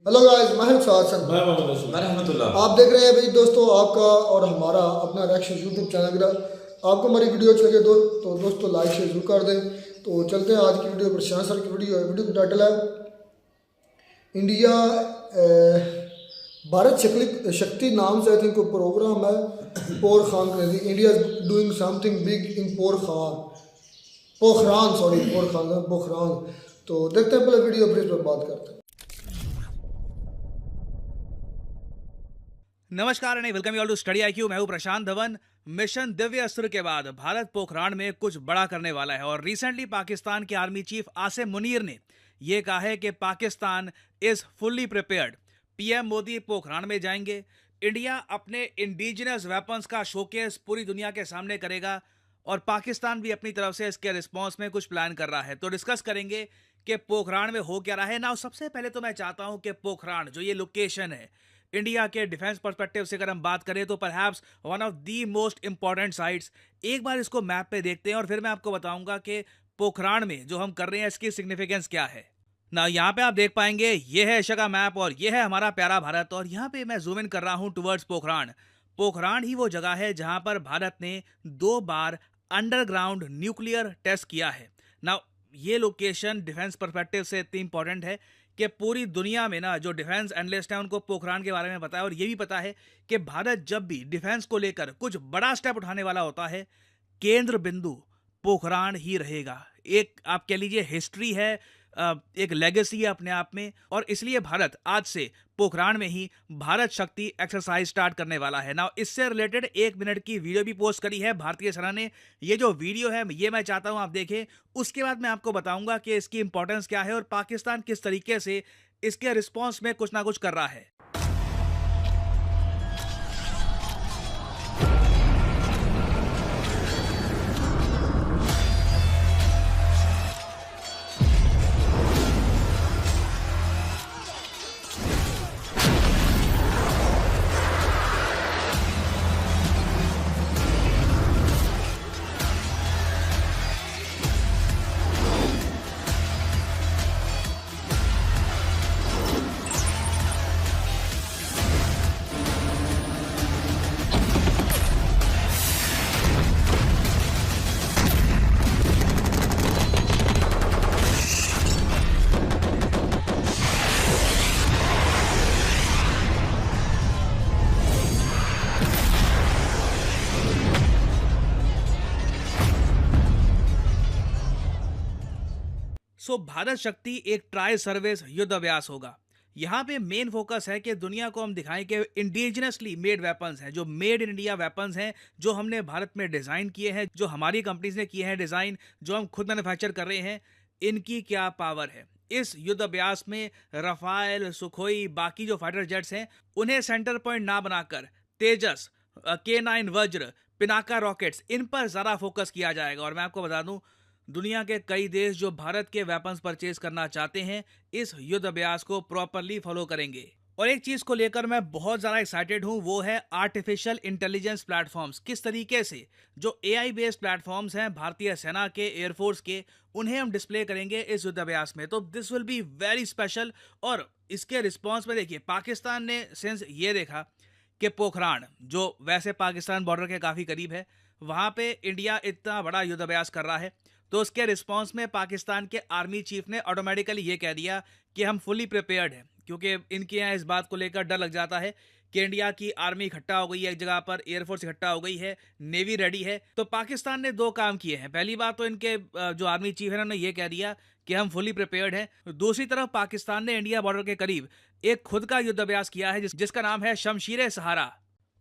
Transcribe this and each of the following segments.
Hello guys, मैं हूं सासन। मैं मोहम्मद रसूल। मैं रहमतुल्लाह। आप देख रहे हैं भाई दोस्तों आपका और हमारा अपना रिएक्शन यूट्यूब चैनल। आपको हमारी वीडियो अच्छी लगे तो दोस्तों लाइक शेयर जरूर कर दें। तो चलते हैं आज की वीडियो पर। शाह सर की वीडियो है। वीडियो का टाइटल है इंडिया भारत शक्ति नाम से आई थिंक कोई प्रोग्राम है पोर खान का। India doing something big in Pokhran Pokhran. तो देखते हैं पहले वीडियो, फिर इस पर बात करते हैं। नमस्कार and welcome you all to study IQ. मैं हूं प्रशांत धवन। मिशन दिव्य अस्त्र के बाद भारत पोखरान में कुछ बड़ा करने वाला है और रिसेंटली पाकिस्तान के आर्मी चीफ आसिम मुनीर ने यह कहा है कि Pakistan is fully prepared. PM Modi Pokhran में जाएंगे। इंडिया अपने इंडिजिनस वेपन्स का शोकेस पूरी दुनिया के सामने करेगा और पाकिस्तान भी अपनी तरफ से इसके रिस्पॉन्स में कुछ प्लान कर रहा है। तो डिस्कस करेंगे कि पोखरान में हो क्या रहा है ना। सबसे पहले तो मैं चाहता हूं कि पोखरान जो ये लोकेशन है इंडिया के डिफेंस पर्सपेक्टिव से अगर हम बात करें तो perhaps one of the most important sites. एक बार इसको मैप पे देखते हैं और फिर मैं आपको बताऊंगा कि पोखरान में जो हम कर रहे हैं इसकी सिग्निफिकेंस क्या है ना। यहाँ पे आप देख पाएंगे ये है एशिया का मैप और ये है हमारा प्यारा भारत। और यहाँ पे मैं जूम इन कर रहा हूँ टुवर्ड्स पोखरान। पोखरान ही वो जगह है जहाँ पर भारत ने 2 बार अंडरग्राउंड न्यूक्लियर टेस्ट किया है ना। ये लोकेशन डिफेंस पर्सपेक्टिव से इतनी इंपॉर्टेंट है कि पूरी दुनिया में ना जो डिफेंस एनालिस्ट हैं उनको पोखरान के बारे में पता है। और ये भी पता है कि भारत जब भी डिफेंस को लेकर कुछ बड़ा स्टेप उठाने वाला होता है केंद्र बिंदु पोखरान ही रहेगा। एक आप कह लीजिए हिस्ट्री है, एक लेगेसी है अपने आप में। और इसलिए भारत आज से पोखरान में ही भारत शक्ति एक्सरसाइज स्टार्ट करने वाला है ना। इससे रिलेटेड 1 मिनट की वीडियो भी पोस्ट करी है भारतीय सेना ने। ये जो वीडियो है ये मैं चाहता हूं आप देखें। उसके बाद मैं आपको बताऊंगा कि इसकी इंपॉर्टेंस क्या है और पाकिस्तान किस तरीके से इसके रिस्पॉन्स में कुछ ना कुछ कर रहा है। भारत शक्ति एक ट्राई सर्विस युद्ध अभ्यास होगा। यहाँ पे मेन फोकस है कि दुनिया को हम दिखाएं कि इंडिजिनसली मेड वेपन्स हैं, जो मेड इन इंडिया वेपन्स हैं, जो हमने भारत में डिज़ाइन किए हैं, जो हमारी कंपनीज ने किए हैं डिज़ाइन, जो हम खुद मैन्युफैक्चर कर रहे हैं, इनकी क्या पावर है। इस युद्ध अभ्यास में रफाल, सुखोई, बाकी जो फाइटर जेट्स हैं उन्हें सेंटर पॉइंट ना बनाकर तेजस, K9 वज्र, पिनाका रॉकेट्स, इन पर ज़्यादा फोकस किया जाएगा। और मैं आपको बता दूं दुनिया के कई देश जो भारत के वेपन्स परचेज करना चाहते हैं इस युद्ध अभ्यास को प्रॉपरली फॉलो करेंगे। और एक चीज को लेकर मैं बहुत ज्यादा एक्साइटेड हूं, वो है आर्टिफिशियल इंटेलिजेंस प्लेटफॉर्म्स। किस तरीके से जो AI बेस्ड प्लेटफॉर्म्स हैं भारतीय सेना के, एयरफोर्स के, उन्हें हम डिस्प्ले करेंगे इस युद्ध अभ्यास में। तो this will be very special. और इसके रिस्पॉन्स में देखिए पाकिस्तान ने सिंस ये देखा कि पोखरान जो वैसे पाकिस्तान बॉर्डर के काफी करीब है, वहां पे इंडिया इतना बड़ा युद्ध अभ्यास कर रहा है, तो उसके रिस्पांस में पाकिस्तान के आर्मी चीफ ने ऑटोमेटिकली ये कह दिया कि हम फुली प्रिपेयर्ड हैं। क्योंकि इनके यहाँ इस बात को लेकर डर लग जाता है कि इंडिया की आर्मी इकट्ठा हो गई है एक जगह पर, एयरफोर्स इकट्ठा हो गई है, नेवी रेडी है। तो पाकिस्तान ने 2 काम किए हैं। पहली बात तो इनके जो आर्मी चीफ है उन्होंने ये कह दिया कि हम फुली प्रिपेयर्ड हैं। दूसरी तरफ पाकिस्तान ने इंडिया बॉर्डर के करीब एक खुद का युद्ध अभ्यास किया है जिसका नाम है शमशीर सहारा।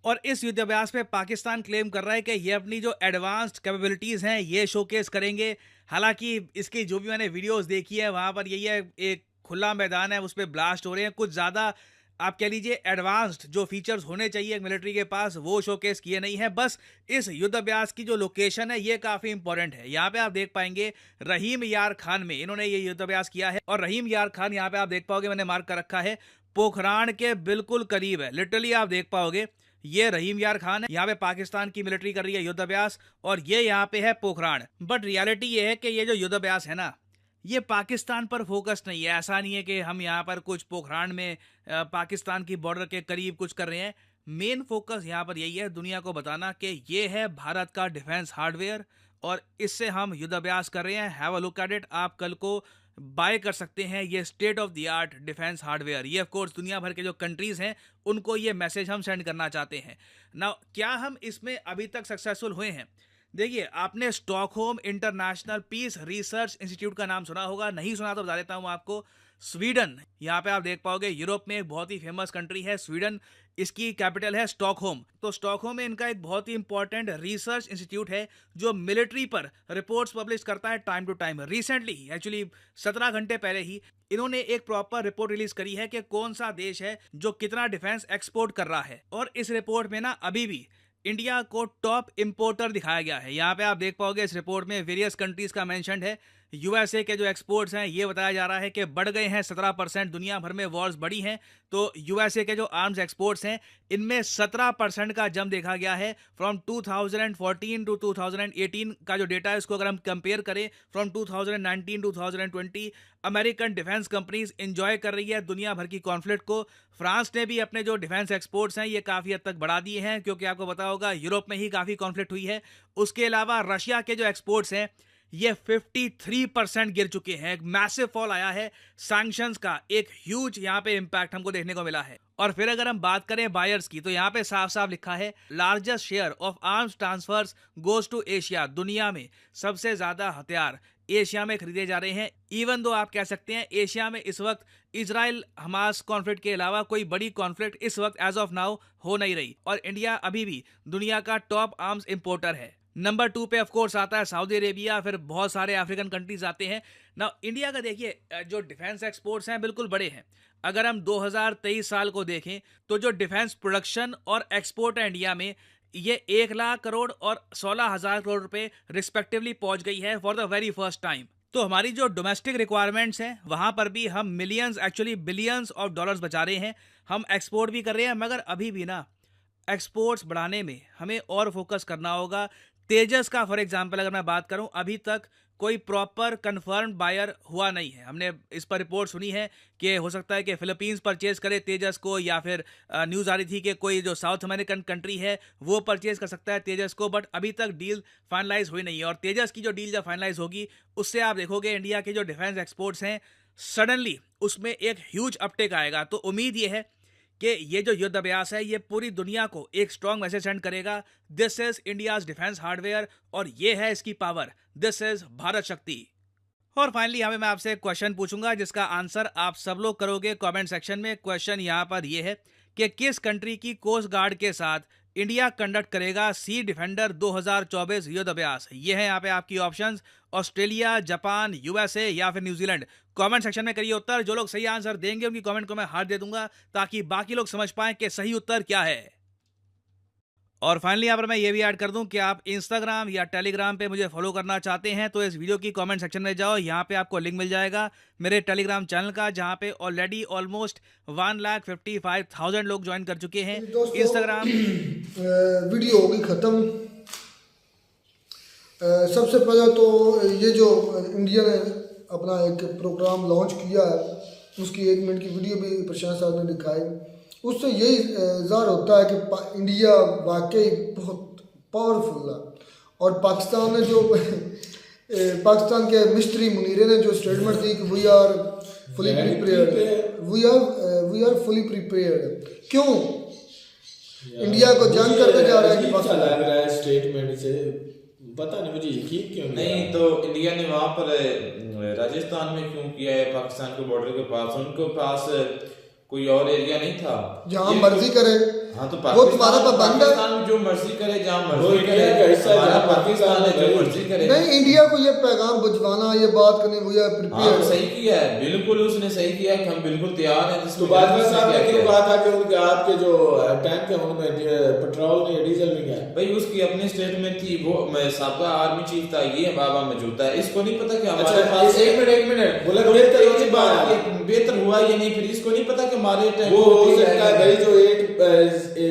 और इस युद्ध अभ्यास में पाकिस्तान क्लेम कर रहा है कि ये अपनी जो एडवांस्ड कैपेबिलिटीज़ हैं ये शोकेस करेंगे। हालांकि इसकी जो भी मैंने वीडियोस देखी है वहाँ पर यही है, एक खुला मैदान है, उस पर ब्लास्ट हो रहे हैं। कुछ ज़्यादा आप कह लीजिए एडवांस्ड जो फीचर्स होने चाहिए मिलिट्री के पास वो शोकेस किए नहीं है। बस इस युद्ध अभ्यास की जो लोकेशन है ये काफ़ी इंपॉर्टेंट है। यहाँ पे आप देख पाएंगे रहीम यार खान में इन्होंने ये युद्ध अभ्यास किया है। और रहीम यार खान यहाँ पे आप देख पाओगे, मैंने मार्क कर रखा है, पोखरान के बिल्कुल करीब है। लिटरली आप देख पाओगे ये रहीम यार खान है, यहाँ पे पाकिस्तान की मिलिट्री कर रही है युद्ध अभ्यास, और ये यहाँ पे है पोखरान। बट रियलिटी ये है कि ये जो युद्ध अभ्यास है ना, ये पाकिस्तान पर फोकस नहीं है। ऐसा नहीं है कि हम यहाँ पर कुछ पोखरान में पाकिस्तान की बॉर्डर के करीब कुछ कर रहे हैं। मेन फोकस यहाँ पर यही है, दुनिया को बताना कि ये है भारत का डिफेंस हार्डवेयर और इससे हम युद्धाभ्यास कर रहे हैं। Have a look at it. आप कल को बाय कर सकते हैं ये state of the art defence hardware. ये ऑफ कोर्स दुनिया भर के जो कंट्रीज हैं उनको ये मैसेज हम सेंड करना चाहते हैं। ना क्या हम इसमें अभी तक सक्सेसफुल हुए हैं? देखिए, आपने Stockholm international peace research institute का नाम सुना होगा, नहीं सुना तो बता देता हूं आपको। स्वीडन, यहाँ पे आप देख पाओगे, यूरोप में एक बहुत ही फेमस कंट्री है स्वीडन, इसकी कैपिटल है स्टॉकहोम। तो स्टॉकहोम में इनका एक बहुत ही इंपॉर्टेंट रिसर्च इंस्टीट्यूट है जो मिलिट्री पर रिपोर्ट्स पब्लिश करता है time to time. Recently actually 17 घंटे पहले ही इन्होंने एक प्रॉपर रिपोर्ट रिलीज करी है कि कौन सा देश है जो कितना डिफेंस एक्सपोर्ट कर रहा है। और इस रिपोर्ट में ना अभी भी इंडिया को टॉप इंपोर्टर दिखाया गया है। यहाँ पे आप देख पाओगे इस रिपोर्ट में वेरियस कंट्रीज का मेंशन है। यूएसए के जो एक्सपोर्ट्स हैं ये बताया जा रहा है कि बढ़ गए हैं 17%। दुनिया भर में वॉर्स बढ़ी हैं तो यूएसए के जो आर्म्स एक्सपोर्ट्स हैं इनमें 17% का जंप देखा गया है। फ्रॉम 2014 टू 2018 का जो डेटा है इसको अगर हम कंपेयर करें from 2019 to 2020, American defence companies enjoy कर रही है दुनिया भर की कॉन्फ्लिक्ट को। फ्रांस ने भी अपने जो डिफेंस एक्सपोर्ट्स हैं ये काफ़ी हद तक बढ़ा दिए हैं क्योंकि आपको पता होगा यूरोप में ही काफ़ी कॉन्फ्लिक्ट हुई है। उसके अलावा रशिया के जो एक्सपोर्ट्स हैं ये 53% गिर चुके हैं। एक मैसिव फॉल आया है। सैंक्शंस का एक ह्यूज यहाँ पे इम्पैक्ट हमको देखने को मिला है। और फिर अगर हम बात करें बायर्स की तो यहाँ पे साफ साफ लिखा है largest share of arms transfers goes to Asia. दुनिया में सबसे ज्यादा हथियार एशिया में खरीदे जा रहे हैं। इवन दो आप कह सकते हैं एशिया में इस वक्त इजराइल हमास कॉन्फ्लिक्ट के अलावा कोई बड़ी कॉन्फ्लिक्ट इस वक्त एज ऑफ नाउ हो नहीं रही और इंडिया अभी भी दुनिया का टॉप आर्म्स इंपोर्टर है। नंबर 2 पे ऑफ कोर्स आता है सऊदी अरेबिया, फिर बहुत सारे अफ्रीकन कंट्रीज आते हैं ना। इंडिया का देखिए जो डिफेंस एक्सपोर्ट्स हैं बिल्कुल बड़े हैं। अगर हम 2023 साल को देखें तो जो डिफेंस प्रोडक्शन और एक्सपोर्ट है इंडिया में ये 1 लाख करोड़ और 16,000 करोड़ रुपए रिस्पेक्टिवली पहुंच गई है for the very first time. तो हमारी जो डोमेस्टिक रिक्वायरमेंट्स हैं वहां पर भी हम millions actually billions of dollars बचा रहे हैं। हम एक्सपोर्ट भी कर रहे हैं मगर अभी भी ना एक्सपोर्ट्स बढ़ाने में हमें और फोकस करना होगा। तेजस का फॉर एग्जांपल अगर मैं बात करूं अभी तक कोई प्रॉपर कंफर्म बायर हुआ नहीं है। हमने इस पर रिपोर्ट सुनी है कि हो सकता है कि फिलीपींस परचेज करे तेजस को या फिर न्यूज़ आ रही थी कि कोई जो साउथ अमेरिकन कंट्री है वो परचेज कर सकता है तेजस को, बट अभी तक डील फाइनलाइज हुई नहीं है। और तेजस की जो डील जब फाइनलाइज होगी उससे आप देखोगे इंडिया के जो डिफेंस एक्सपोर्ट्स हैं सडनली उसमें एक ह्यूज अपटेक आएगा। तो उम्मीद ये है कि ये जो युद्ध अभ्यास है ये पूरी दुनिया को एक स्ट्रॉन्ग मैसेज सेंड करेगा, this is India's defence hardware और ये है इसकी पावर, दिस इज भारत शक्ति। और फाइनली यहाँ पे मैं आपसे एक क्वेश्चन पूछूंगा जिसका आंसर आप सब लोग करोगे कमेंट सेक्शन में। क्वेश्चन यहाँ पर ये है कि किस कंट्री की कोस्ट गार्ड के साथ इंडिया कंडक्ट करेगा सी डिफेंडर 2024 युद्ध अभ्यास? ये है यहाँ पे आपकी ऑप्शंस, ऑस्ट्रेलिया, जापान, यूएसए या फिर न्यूजीलैंड। कमेंट सेक्शन में करिए उत्तर। जो लोग सही आंसर देंगे उनकी कमेंट को मैं हार्ट दे दूंगा ताकि बाकी लोग समझ पाएं कि सही उत्तर क्या है। और फाइनली यहाँ पर मैं ये भी ऐड कर दूं कि आप इंस्टाग्राम या टेलीग्राम पे मुझे फॉलो करना चाहते हैं तो इस वीडियो की कमेंट सेक्शन में जाओ, यहाँ पे आपको लिंक मिल जाएगा मेरे टेलीग्राम चैनल का जहाँ पे ऑलरेडी ऑलमोस्ट 1,55,000 लोग ज्वाइन कर चुके हैं। इंस्टाग्राम वीडियो होगी ख़त्म। सबसे पहले तो ये जो इंडिया ने अपना एक प्रोग्राम लॉन्च किया है उसकी 1 मिनट की वीडियो भी प्रशांत साहब ने दिखाई। उससे यही ज़ाहिर होता है कि इंडिया वाकई बहुत पावरफुल है। और पाकिस्तान ने जो पाकिस्तान के मिस्ट्री मुनीरे ने जो स्टेटमेंट दी कि we are fully prepared, we are fully prepared. क्यों इंडिया को जंग करके जा रहा है कि पाकिस्तान लग रहा है स्टेटमेंट से, पता नहीं मुझे यकीन क्यों नहीं। तो इंडिया ने वहाँ पर राजस्थान में क्यों किया है? पाकिस्तान के बॉर्डर के पास, उनके पास कोई और एरिया नहीं था जहाँ मर्जी करे। हाँ तो वो तुम्हारा पाबंद है, पाकिस्तान जो मर्जी करे, जहाँ मर्जी करे, हमारा पाकिस्तान है जो मर्जी करे। नहीं, इंडिया को ये पैगाम भिजवाना, ये बात करनी, वो हाँ सही किया है, बिल्कुल उसने सही किया कि हम बिल्कुल तैयार हैं। तो बाजवा साहब ने क्यों कहा था कि उनके आपके जो टैंक है उनमें पेट्रोल नहीं डीजल नहीं है? भाई उसकी अपनी स्टेटमेंट थी, वो साबका आर्मी चीफ था, ये बाबा मौजूद है। इसको नहीं पता कि हमारे पास एक मिनट बोला बेहतर हुआ या नहीं, फिर इसको नहीं पता कि हमारे टैंक वो हो सकता है भाई जो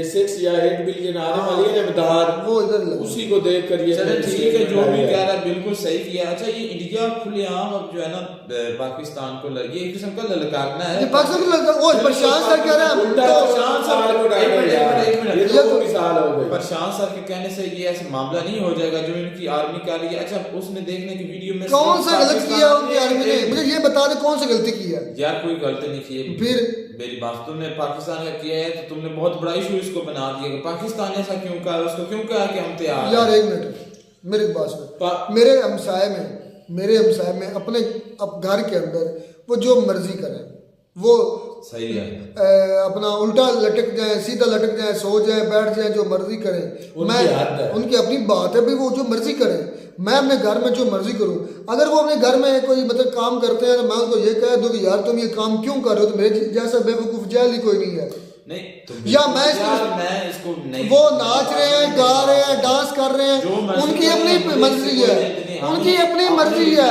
6 या 8 बिलियन आने वाली है मदार, वो इधर लगा। उसी को देख कर ये चलो ठीक है, जो भी कह रहा है बिल्कुल सही किया। अच्छा ये इंडिया खुलेआम अब जो है ना पाकिस्तान को ये एक किस्म का ललकारना है। ये पाकिस्तान को लगता है ओ प्रशांत सर कह रहे हैं उल्टा तो प्रशांत सर को डाल दिया। एक मिनट, ये ये तो तो- मिसाल हो गई। प्रशांत सर के कहने से ये ऐसा मामला नहीं हो जाएगा जो इनकी आर्मी कर रही है। अच्छा उसने देखने की वीडियो में कौन सा गलत किया उनकी आर्मी ने, मुझे ये बता दे कौन सा गलती की है। यार कोई गलती नहीं की है। फिर मेरी बात, तुमने पाकिस्तान का किया है तो तुमने बहुत बड़ा इशू इसको बना दिया कि पाकिस्तान ऐसा क्यों कहा, उसको क्यों कहा कि हम तैयार हैं? यार एक मिनट मेरी एक बात सुन। मेरे हमसाए में अपने घर के अंदर वो जो मर्जी करें, वो सही है। अपना उल्टा लटक जाए, सीधा लटक जाए, सो जाए, बैठ जाए, जो मर्जी करें। उनकी हद है। उनकी अपनी बात है भाई, वो जो मर्जी करें। मैं अपने घर में जो मर्जी करूं। अगर वो अपने घर में कोई मतलब काम करते हैं तो मैं उनको ये कह दूं कि यार तुम ये काम क्यों कर रहे हो, तो मेरे जैसा बेवकूफ जाहिल ही कोई नहीं है। नहीं या मैं इसको नहीं, वो नाच रहे हैं, गा रहे हैं, डांस कर रहे हैं, उनकी अपनी मर्जी है, उनकी अपनी मर्जी है।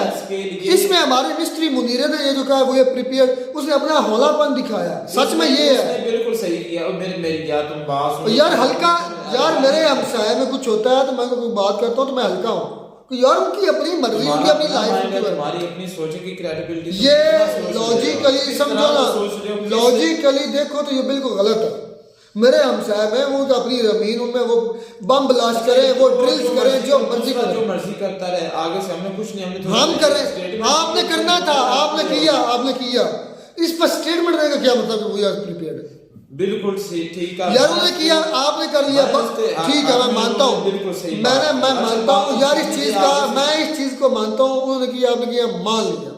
इसमें हमारे मिस्ट्री मुनीर ने ये जो कहा वो ये प्रिपेयर, उसने अपना हौलापन दिखाया। सच में ये है बिल्कुल सही किया। और मेरी यार तुम बात सुनो यार हल्का, यार मेरे हमसाए में कुछ होता है तो मैं कोई बात करता हूँ तो मैं हल्का हूँ। यार उनकी अपनी मर्जी, उनकी अपनी लाइफ, तुम्हारी अपनी सोचने की क्रेडिबिलिटी, ये लॉजिकली समझो ना, लॉजिकली देखो तो ये बिल्कुल गलत है। मेरे हमसाए में वो तो अपनी जमीन उनमें वो बम ब्लास्ट करें, वो ड्रिल्स करें, जो मर्जी करें, जो मर्जी करता रहे। आगे से हमने कुछ नहीं, हमने हम कर रहे, आपने करना था, आपने किया। इस पर स्टेटमेंट देने का क्या मतलब, वी आर प्रिपेयर्ड। बिल्कुल सही, ठीक है यार उन्होंने किया, आपने कर लिया, बस ठीक है, मैं मानता हूँ, बिल्कुल सही। मैं मानता हूँ यार इस चीज का, मैं इस चीज को मानता हूँ। उन्होंने किया, आपने किया, मान लिया,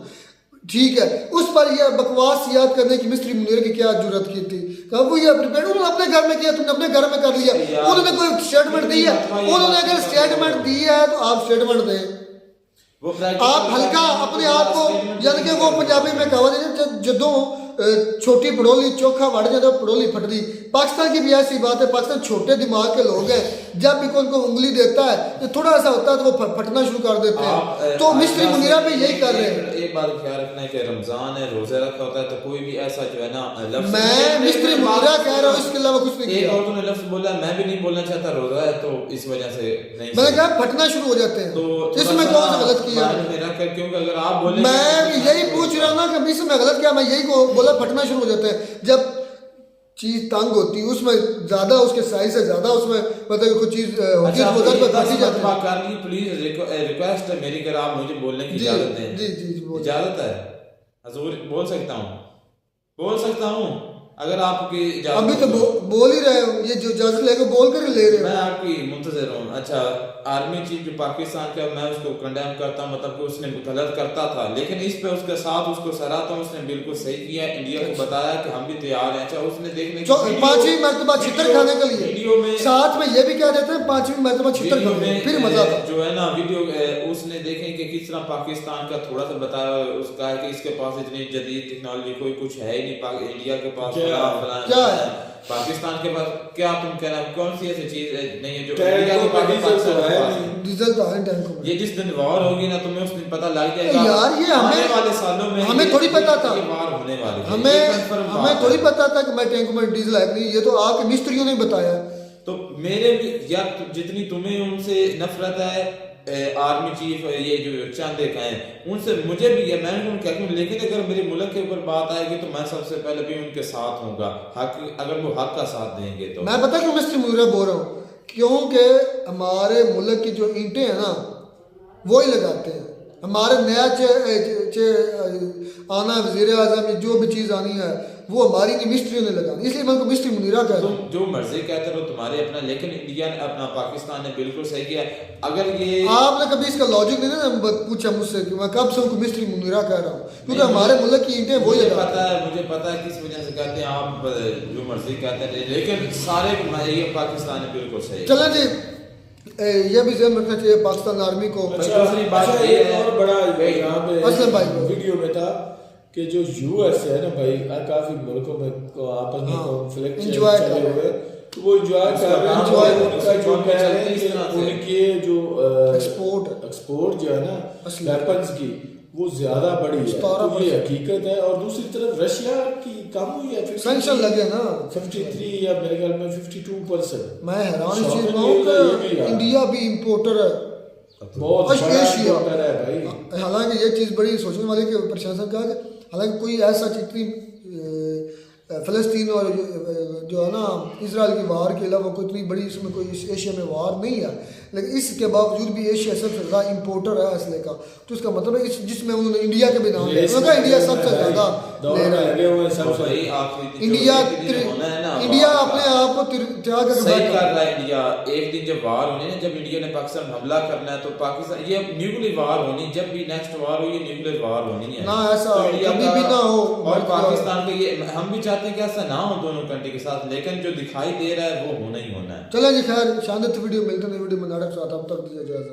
ठीक है। उस पर यह बकवास याद करने की मिस्ट्री मुनीर की क्या जरूरत की थी? कहा वो ये प्रिपेयर, उन्होंने अपने घर में किया, तुमने अपने घर में कर लिया। उन्होंने कोई स्टेटमेंट दी है, उन्होंने अगर स्टेटमेंट दी है तो आप स्टेटमेंट दें। आप हल्का अपने आप को, यानी कि वो पंजाबी में कहावत है, जदों छोटी पड़ोली चोखा वड़ जाए तो पड़ोली फटदी। पाकिस्तान की भी ऐसी बात है, पाकिस्तान छोटे दिमाग के लोग हैं, जब भी कोई उनको उंगली देता है तो थोड़ा सा होता है तो वो फटना शुरू कर देते हैं। तो मिस्ट्री मुनीरा भी यही कर रहे हैं। एक बात ख्याल रखना है कि रमजान है, रोजा रखा होता है, तो कोई भी ऐसा जो है ना लफ्ज, मैं मिस्ट्री मुनीरा कह रहा हूँ, इसके अलावा कुछ नहीं एक किया। और तूने लफ्ज बोला, मैं भी नहीं बोलना चाहता, रोजा है तो इस वजह से नहीं, मैंने कहा फटना शुरू हो जाते हैं, तो इसमें कौन सा गलत किया? क्योंकि अगर आप बोले, मैं यही पूछ रहा हूँ ना कि इसमें गलत क्या, मैं यही को बोला फटना शुरू हो जाते हैं। जब चीज तंग होती है, उसमें ज्यादा, उसके साइज से ज्यादा उसमें मतलब कोई चीज होती है तो उधर पर फटी जाती है। प्लीज रिक्वेस्ट है मेरी, अगर आप मुझे बोलने की इजाजत दें। जी जी जी, बोलिए। इजाजत है हजूर, बोल सकता हूँ अगर आपकी इजाजत अभी तो हो। बोल ही रहे हो, ये जो इजाजत लेके बोल कर ले रहे मैं हो। आपकी मुंतजर हूँ। अच्छा आर्मी चीफ जो पाकिस्तान का, मैं उसको कंडेम करता हूँ, मतलब कि उसने गलत करता था, लेकिन इस पे उसके साथ उसको सराहता हूँ, उसने बिल्कुल सही किया। इंडिया को बताया कि हम भी तैयार हैं। अच्छा उसने देखने की 5वीं मरतबा छितर खाने के लिए वीडियो में साथ में ये भी कह देते हैं 5वीं मरतबा छितर खाने, फिर मजा आता। जो है ना वीडियो उसने देखें कि किस तरह पाकिस्तान का थोड़ा सा बताया, उसका है कि इसके पास इतनी जदीद टेक्नोलॉजी कोई कुछ है ही नहीं, इंडिया के पास क्या है पाकिस्तान के पास, क्या तुम कहना कौन सी ऐसी चीज नहीं है जो टैंक इंडिया के पास है? डीजल तो है टैंक में। ये जिस दिन वॉर होगी ना, तुम्हें उस दिन पता लग जाएगा यार ये आने वाले सालों में हमें थोड़ी पता था, वॉर होने वाली है। ये हमें confirm बात हमें है। थोड़ी पता था कि मैं टैंक में डीजल है नहीं, ये तो आके मिस्त्रियों ने बताया। तो मेरे भी यार जितनी तुम्हें उनसे नफरत है, आर्मी चीफ ये जो चंद एक हैं उनसे मुझे भी है, मैं उनको कहता हूँ, लेकिन अगर मेरे मुल्क के ऊपर बात आएगी तो मैं सबसे पहले भी उनके साथ होऊंगा, हक अगर वो हक का साथ देंगे तो। मैं पता क्यों मिस्टर मुनीरा बोल रहा हूँ, क्योंकि हमारे मुल्क की जो ईंटें हैं ना वो ही लगाते हैं। हमारे नया आना वजीर आजम, जो भी चीज़ आनी है वो हमारी नहीं, मिस्ट्रियों ने लगानी, इसलिए मैं उनको मिस्ट्री मुनीरा कहता हूँ। तुम जो मर्जी कहते रहो तुम्हारे अपना, लेकिन इंडिया ने अपना, पाकिस्तान ने बिल्कुल सही किया। अगर ये आपने कभी इसका लॉजिक नहीं ना पूछा मुझसे कि मैं कब से उनको मिस्ट्री मुनीरा कह रहा हूँ, क्योंकि हमारे मुल्क की ईंटें वही लगाते हैं। मुझे पता है किस वजह से कहते हैं, आप जो मर्जी कहते हैं, लेकिन सारे ये पाकिस्तान ने बिल्कुल सही। चलें जी, ये भी ध्यान रखना चाहिए पाकिस्तान आर्मी को। दूसरी बात ये है, और बड़ा यहाँ पे असलम भाई को वीडियो में था कि जो यूएस है ना भाई, काफी मुल्कों में आपस में कॉन्फ्लिक्ट चले हुए, तो वो एंजॉय कर रहे हैं, उनका जो कह रहे हैं कि उनके जो एक्सपोर्ट जो है ना वेपन्स की, वो ज्यादा बढ़ी है, 17% तो ये हकीकत है। और दूसरी तरफ रशिया की कम हुई है, सैंक्शन लगे ना 53 या मेरे ख्याल में 52%। मैं हैरान इस चीज में Shocking हूँ ये भी कि यार। इंडिया भी इम्पोर्टर है बहुत बड़ा एशिया। importer है भाई। हालांकि ये चीज़ बड़ी सोचने वाली कि प्रशासन का है, हालांकि कोई ऐसा इतनी फ़लस्तीन और जो है ना इजराइल की वार के अलावा कोई इतनी बड़ी इसमें कोई एशिया में वार नहीं है, लेकिन इसके बावजूद भी एशिया सबसे ज़्यादा इम्पोर्टर है असले का। तो इसका मतलब है जिसमें उन्होंने इंडिया के भी नाम लिया, उन्होंने कहा इंडिया सबसे ज़्यादा ले रहा है। लगे हुए सब भाई इंडिया अपने आप को त्याग कर सही कर रहा है इंडिया। एक दिन जब वार होनी है, जब इंडिया ने पाकिस्तान हमला करना है तो पाकिस्तान ये न्यूक्लियर वार होनी, जब भी नेक्स्ट वार हो ये न्यूक्लियर वार होनी है ना, ऐसा तो इंडिया कभी भी ना हो। और पाकिस्तान के ये हम भी चाहते हैं कि ऐसा ना हो दोनों कंट्री के साथ, लेकिन जो दिखाई दे रहा है वो होना ही होना है। चलें जी, खैर शानदार वीडियो मिलते हैं वीडियो में नाटक साथ, अब तक दीजिए इजाज़त।